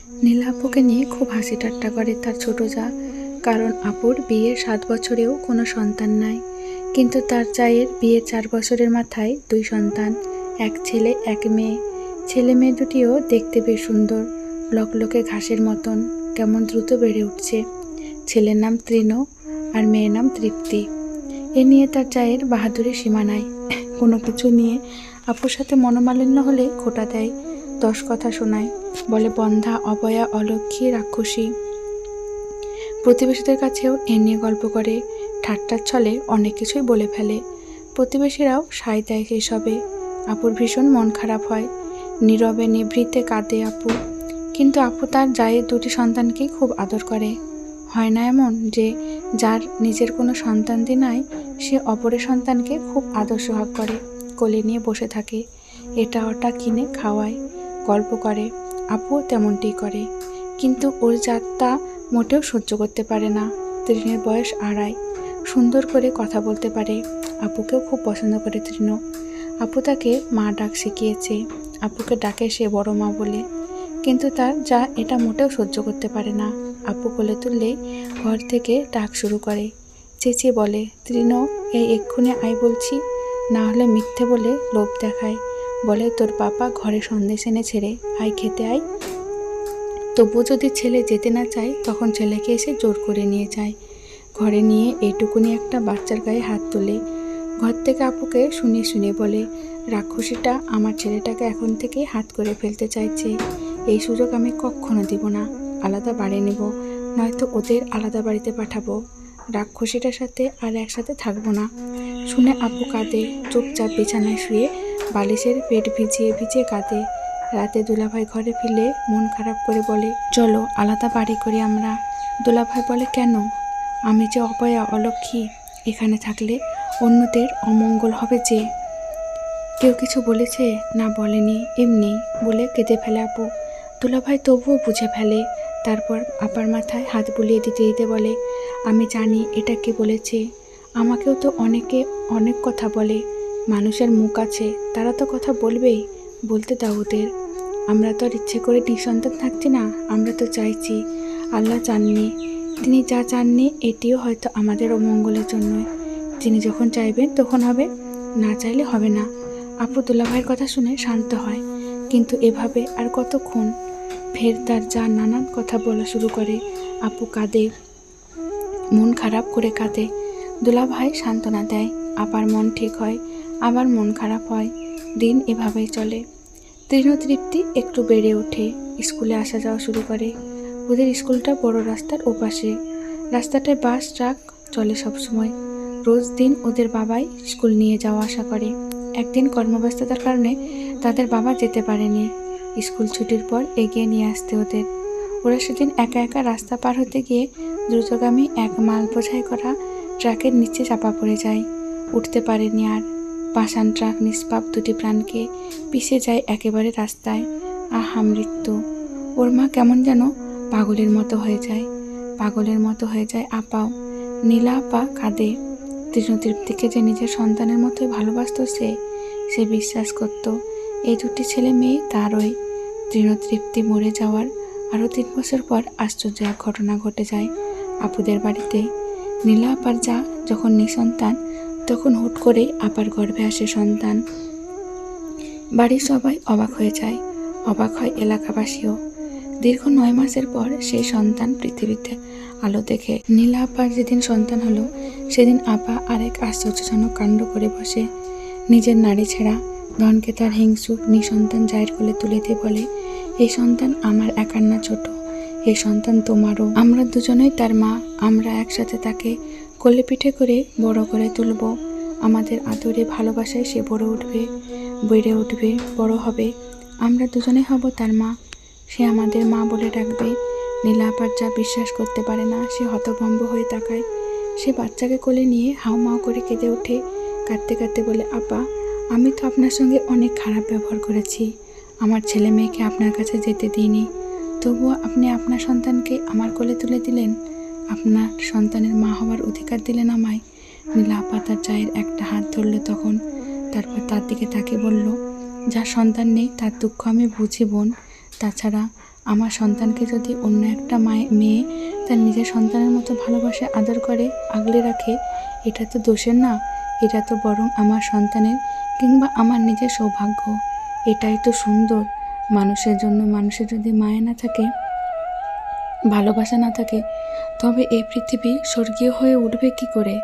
নীলা আপুকে নিয়ে খুব হাসি ঠাট্টা করে তার ছোট যা, কারণ আপুর বিয়ের 7 বছরেও কোনো সন্তান নাই, কিন্তু তার জায়ের বিয়ে 4 বছরের মাথায় 2 সন্তান, এক ছেলে এক মেয়ে। ছেলে মেয়ে দুটিও দেখতে বেশ সুন্দর, লকলকে ঘাসের মতন, কেমন দ্রুত বেড়ে উঠছে। ছেলের নাম তৃণ আর মেয়ের নাম তৃপ্তি। এ নিয়ে তার জায়ের বাহাদুরি সীমা নাই। কোনো কিছু নিয়ে আপুর সাথে মনোমালিন্য হলে খোঁটা দেয়, 10 কথা শোনায়, বলে বন্ধা, অবয়া, অলক্ষী, রাক্ষসী। প্রতিবেশীদের কাছেও এ নিয়ে গল্প করে, ঠাট্টার ছলে অনেক কিছুই বলে ফেলে। প্রতিবেশীরাও সায় দেয় সেসবে। আপুর ভীষণ মন খারাপ হয়, নীরবে নিভৃতে কাঁদে আপু। কিন্তু আপু তার জায়ের 2টি সন্তানকেই খুব আদর করে। হয় না এমন যে যার নিজের কোনো সন্তানই নাই, সে অপরের সন্তানকে খুব আদর সোহাগ করে, কোলে নিয়ে বসে থাকে, এটা ওটা কিনে খাওয়ায়, গল্প করে। আপুও তেমনটিই করে, কিন্তু ওর জাতটা মোটেও সহ্য করতে পারে না। তৃণের বয়স 2.5, সুন্দর করে কথা বলতে পারে। আপুকেও খুব পছন্দ করে তৃণ। আপু তাকে মা ডাক শিখিয়েছে, আপুকে ডাকে সে বড় মা বলে। কিন্তু তার যা এটা মোটেও সহ্য করতে পারে না। আপু কোলে তুললেই ঘর থেকে ডাক শুরু করে, চেঁচিয়ে বলে, তৃণ, এই এক্ষুনি আয় বলছি, না হলে মিথ্যে বলে লোভ দেখায়, বলে তোর পাপা ঘরে সন্দেশ এনে ছেড়ে, আয় খেতে আয়। তবু যদি ছেলে যেতে না চায়, তখন ছেলেকে এসে জোর করে নিয়ে যায়। ঘরে নিয়ে এইটুকুনি একটা বাচ্চার গায়ে হাত তোলে। ঘর থেকে আপুকে শুনিয়ে শুনিয়ে বলে, রাক্ষসীটা আমার ছেলেটাকে এখন থেকে হাত করে ফেলতে চাইছে। এই সুযোগ আমি কখনো দিব না। আলাদা বাড়ি নেব, নয়তো ওদের আলাদা বাড়িতে পাঠাবো। রাক্ষসীটার সাথে আর একসাথে থাকবো না। শুনে আপু কাঁদে, চুপচাপ বিছানায় শুয়ে বালিশের পেট ভিজিয়ে ভিজিয়ে কাঁদে। রাতে দুলাভাই ঘরে ফিরে মন খারাপ করে বলে, চলো আলাদা বাড়ি করি আমরা। দুলাভাই বলে, কেন? আমি যে অপয়া, অলক্ষী, এখানে থাকলে অন্যদের অমঙ্গল হবে যে। কেউ কিছু বলেছে? না বলেনি, এমনি বলে কেঁদে ফেলে আপু। দুলাভাই তবুও বুঝে ফেলে, তারপর আপার মাথায় হাত বুলিয়ে দিতে দিতে বলে, আমি জানি এটা কে বলেছে। আমাকেও তো অনেকে অনেক কথা বলে, মানুষের মুখ আছে, তারা তো কথা বলবেই, বলতে দাও ওদের। আমরা তো আর ইচ্ছে করে নিঃসন্তান থাকছি না, আমরা তো চাইছি। আল্লাহ চাননি, তিনি যা চাননি এটিও হয়তো আমাদের অমঙ্গলের জন্যই। তিনি যখন চাইবেন তখন হবে, না চাইলে হবে না। আপু দুলাভাইয়ের কথা শুনে শান্ত হয়, কিন্তু এভাবে আর কতক্ষণ? ফের তার যা নানান কথা বলা শুরু করে। আপু কাঁদে, মন খারাপ করে কাঁদে। দুলাভাই সান্ত্বনা দেয়, আবার মন ঠিক হয়, আবার মন খারাপ হয়। দিন এভাবেই চলে। তৃণ তৃপ্তি একটু বেড়ে ওঠে, স্কুলে আসা যাওয়া শুরু করে। ওদের স্কুলটা বড় রাস্তার ওপাশে। রাস্তাটায় বাস ট্রাক চলে সবসময়। রোজ দিন ওদের বাবাই স্কুল নিয়ে যাওয়া আসা করে। একদিন কর্মব্যস্ততার কারণে তাদের বাবা যেতে পারেনি। স্কুল ছুটির পর এগিয়ে নিয়ে আসতে ওদের। ওরা সেদিন একা একা রাস্তা পার হতে গিয়ে দ্রুতগামী এক মাল বোঝাই করা ট্রাকের নিচে চাপা পড়ে যায়। উঠতে পারেনি আর। পাষাণ ট্রাক নিষ্পাপ 2টি প্রাণকে পিষে যায় একেবারে রাস্তায়। আহা মৃত্যু! ওর মা কেমন যেন পাগলের মতো হয়ে যায়, পাগলের মতো হয়ে যায় আপাও। নীলা আপা কাঁদে। তৃণ তৃপ্তিকে যে নিজের সন্তানের মতোই ভালোবাসত সে বিশ্বাস করত এই 2টি ছেলে মেয়ে তারই। তৃণ তৃপ্তি মরে যাওয়ার আরও 3 বছর পর আশ্চর্য এক ঘটনা ঘটে যায় আপুদের বাড়িতে। নীলা আপার যা যখন নিঃসন্তান, তখন হুট করে আপার গর্ভে আসে সন্তান। বাড়ির সবাই অবাক হয়ে যায়, অবাক হয় এলাকাবাসীও। দীর্ঘ 9 মাসের পর সেই সন্তান পৃথিবীতে আলো দেখে। নীলা আপার যেদিন সন্তান হলো, সেদিন আপা আরেক আশ্চর্যজনক কাণ্ড করে বসে। নিজের নারী ছেঁড়া ধনকে তার হিংসুক নিঃসন্তান জায়ের কোলে তুলে দিয়ে বলে, এই সন্তান আমার একার না ছোট, এই সন্তান তোমারও। আমরা দুজনেই তার মা, আমরা একসাথে তাকে কোলে পিঠে করে বড় করে তুলব। আমাদের আদরে ভালোবাসায় সে বেড়ে উঠবে, বড় হবে। আমরা দুজনেই হব তার মা, সে আমাদের মা বলে ডাকবে। নীলা আপার যা বিশ্বাস করতে পারে না, সে হতভম্ব হয়ে তাকায়। সে বাচ্চাকে কোলে নিয়ে হাউমাউ করে কেঁদে ওঠে। কাঁদতে কাঁদতে বলে, আপা, আমি তো আপনার সঙ্গে অনেক খারাপ ব্যবহার করেছি, আমার ছেলে মেয়েকে আপনার কাছে যেতে দিইনি, তবুও আপনি আপনার সন্তানকে আমার কোলে তুলে দিলেন, আপনার সন্তানের মা হওয়ার অধিকার দিলেন আমায়। নীলা আপা তার জায়ের একটা হাত ধরল তখন, তারপর তার দিকে তাকে বলল, যার সন্তান নেই তার দুঃখ আমি বুঝি বোন, তাছাড়া আমার সন্তানকে যদি অন্য একটা মেয়ে তার নিজের সন্তানের মতো ভালোবাসে, আদর করে, আগলে রাখে, এটা তো দোষের না, এটা তো বরং আমার সন্তানের কিংবা আমার নিজের সৌভাগ্য। এটাই তো সুন্দর। মানুষের জন্য মানুষের যদি মায়া না থাকে, ভালোবাসা না থাকে, তবে এই পৃথিবী স্বর্গীয় হয়ে উঠবে কি করে?